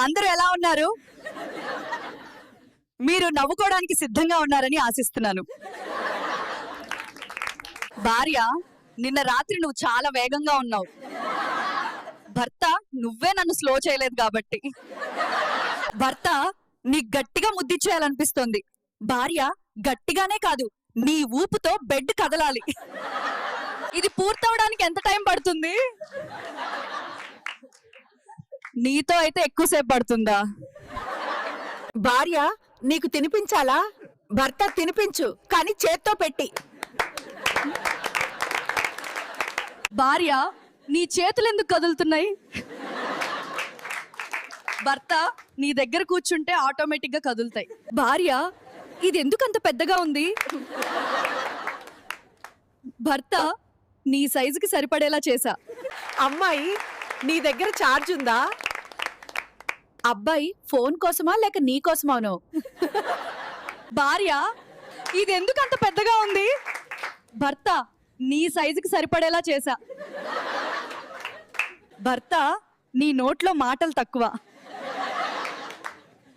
అందరూ ఎలా ఉన్నారు? మీరు నవ్వుకోవడానికి సిద్ధంగా ఉన్నారని ఆశిస్తున్నాను. భార్య, నిన్న రాత్రి నువ్వు చాలా వేగంగా ఉన్నావు. భర్త, నువ్వే నన్ను స్లో చేయలేదు కాబట్టి. భర్త, నీ గట్టిగా ముద్దిచ్చేయాలనిపిస్తోంది. భార్య, గట్టిగానే కాదు, నీ ఊపుతో బెడ్ కదలాలి. ఇది పూర్తవడానికి ఎంత టైం పడుతుంది? నీతో అయితే ఎక్కువసేపు పడుతుందా? భార్య, నీకు తినిపించాలా? భర్త, తినిపించు కానీ చేత్తో పెట్టి. భార్య, నీ చేతులు ఎందుకు కదులుతున్నాయి? భర్త, నీ దగ్గర కూర్చుంటే ఆటోమేటిక్ గా కదులుతాయి. భార్య, ఇది ఎందుకు అంత పెద్దగా ఉంది? భర్త, నీ సైజుకి సరిపడేలా చేశా. అమ్మాయి, నీ దగ్గర ఛార్జ్ ఉందా? అబ్బాయి, ఫోన్ కోసమా లేక నీ కోసమానో? భార్య, ఇది ఎందుకు అంత పెద్దగా ఉంది? భర్త, నీ సైజుకి సరిపడేలా చేశా. భర్త, నీ నోట్లో మాటలు తక్కువ.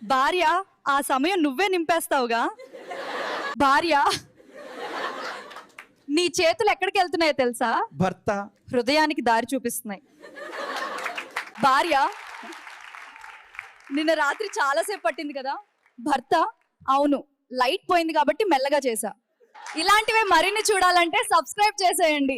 భార్య, ఆ సమయం నువ్వే నింపేస్తావుగా. భార్య, నీ చేతులు ఎక్కడికి వెళ్తున్నాయో తెలుసా? భర్త, హృదయానికి దారి చూపిస్తున్నాయి. భార్య, నిన్న రాత్రి చాలాసేపు పట్టింది కదా. భర్త, అవును, లైట్ పోయింది కాబట్టి మెల్లగా చేశా. ఇలాంటివే మరిన్ని చూడాలంటే సబ్స్క్రైబ్ చేసేయండి.